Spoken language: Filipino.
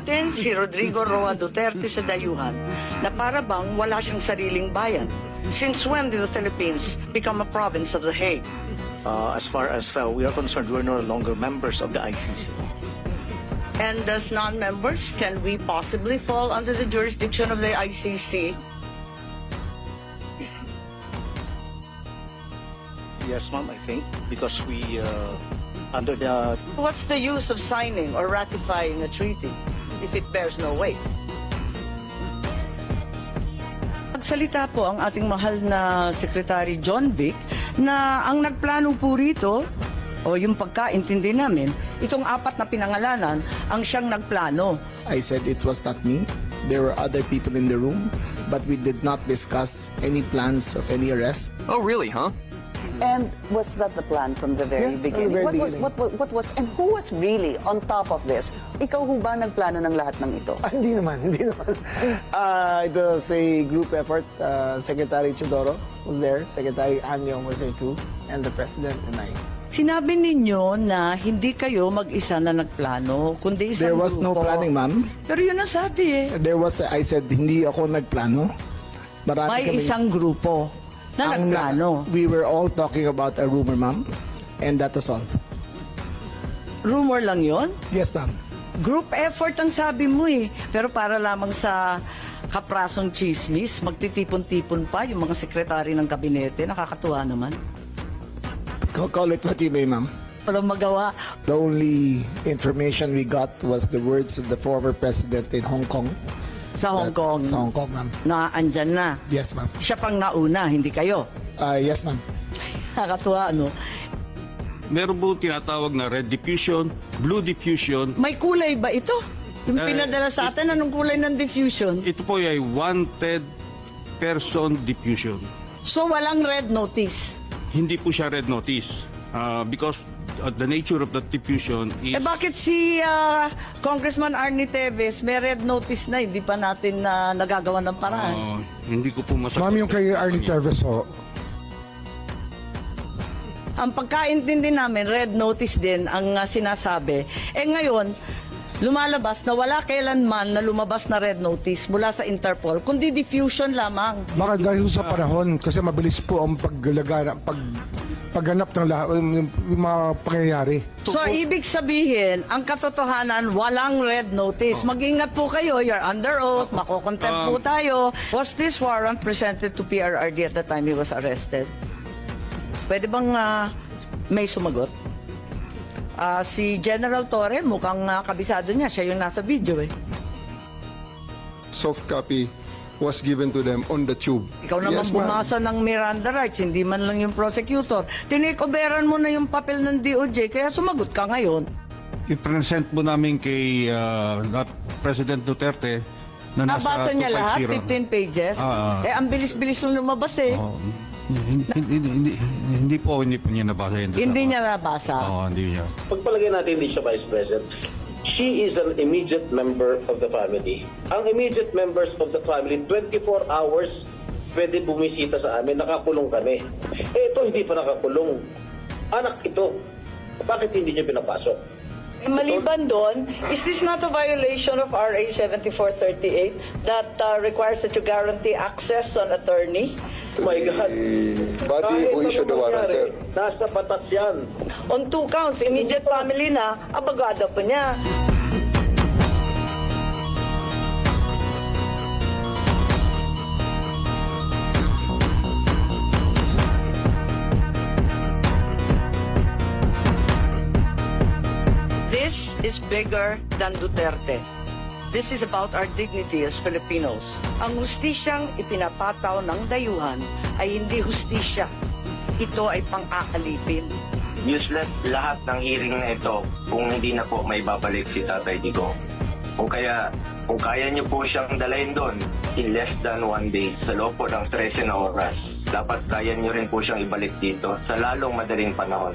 natin si Rodrigo Roa Duterte sa dayuhan na para bang wala siyang sariling bayan. Since when did the Philippines become a province of The Hague? As far as we are concerned, we're no longer members of the ICC. And as non-members, can we possibly fall under the jurisdiction of the ICC? Yes, ma'am, I think, because we, under the... What's the use of signing or ratifying a treaty if it bears no weight? Nagsalita po ang ating mahal na Secretary John Vic na ang nagplano po rito, o yung pagkaintindi namin, itong apat na pinangalanan ang siyang nagplano. I said it was not me. There were other people in the room, but we did not discuss any plans of any arrest. Oh, really, huh? And was that the plan from the very Yes, from the beginning? very What was, and who was really on top of this? Ikaw ho ba nagplano ng lahat ng ito? Hindi naman. It was a group effort. Secretary Chodoro was there, Secretary Anyong was there too, and the President and I. Sinabi ninyo na hindi kayo mag-isa na nagplano, kundi isang There was no grupo. planning, ma'am. Pero yun ang sabi eh. I said, hindi ako nagplano. Marami May kaming- isang grupo na Ang- nagplano. We were all talking about a rumor, ma'am, and that was all. Rumor lang yon. Yes, ma'am. Group effort ang sabi mo eh. Pero para lamang sa kaprasong chismis, magtitipon-tipon pa yung mga sekretary ng kabinete. Nakakatuwa naman. Call it what you may, ma'am. Walang magawa. The only information we got was the words of the former president in Hong Kong. Sa Hong Kong, Sa Hong Kong, ma'am. na andyan na. Yes, ma'am. Siya pang nauna, hindi kayo. Yes, ma'am. Nakakatuwa, ano? Meron po tinatawag na red diffusion, blue diffusion. May kulay ba ito? Yung pinadala sa atin, anong kulay ng diffusion? Ito po ay wanted person diffusion. So, walang red notice. Hindi po siya red notice because the nature of the diffusion is... Eh bakit si Congressman Arnie Teves may red notice na, hindi pa natin nagagawa ng paraan? Hindi ko po masagot. Ma'am, yung kay Arnie Terves, ho. Ang pagkaintindi namin, red notice din ang sinasabi. Eh ngayon, lumalabas na wala kailanman na lumabas na red notice mula sa Interpol, kundi diffusion lamang. Baka dahil sa panahon, kasi mabilis po ang pagganap ng lahat, yung mga pangyayari. So, ibig sabihin, ang katotohanan, walang red notice. Mag-ingat po kayo, you're under oath, makokontempt po tayo. Was this warrant presented to PRRD at the time he was arrested? Pwede bang may sumagot? Si General Torre, mukhang kabisado niya. Siya yung nasa video eh. Soft copy was given to them on the tube. Ikaw naman Yes, ma'am. bumasa ng Miranda rights, hindi man lang yung prosecutor. Tinikoberan mo na yung papel ng DOJ, kaya sumagot ka ngayon. I-present po namin kay President Duterte na nasa Nabasa niya lahat, 250. 15 pages. Ang bilis-bilis lang lumabas eh. Hindi po niya nabasa yun. Hindi niya nabasa. Hindi niya. Pagpalagay natin hindi siya Vice President, she is an immediate member of the family. Ang immediate members of the family, 24 hours pwede bumisita sa amin, nakakulong kami. Eh ito hindi pa nakakulong. Anak ito, bakit hindi niya pinapasok? Maliban doon, is this not a violation of RA 7438 that requires that you guarantee access to an attorney? Oh my God. Body Kahit who issued the ano warrant, mangyari, sir? Nasa batas yan. On 2 counts, immediate family na, abogado pa niya. This is bigger than Duterte. This is about our dignity as Filipinos. Ang hustisyang ipinapataw ng dayuhan ay hindi hustisya. Ito ay pang-aalipin. Useless lahat ng hearing na ito kung hindi na po may babalik si Tatay Digong. Kung kaya niyo po siyang dalayin doon in less than 1 day sa loob po ng 13 na oras, dapat kaya niyo rin po siyang ibalik dito sa lalong madaling panahon.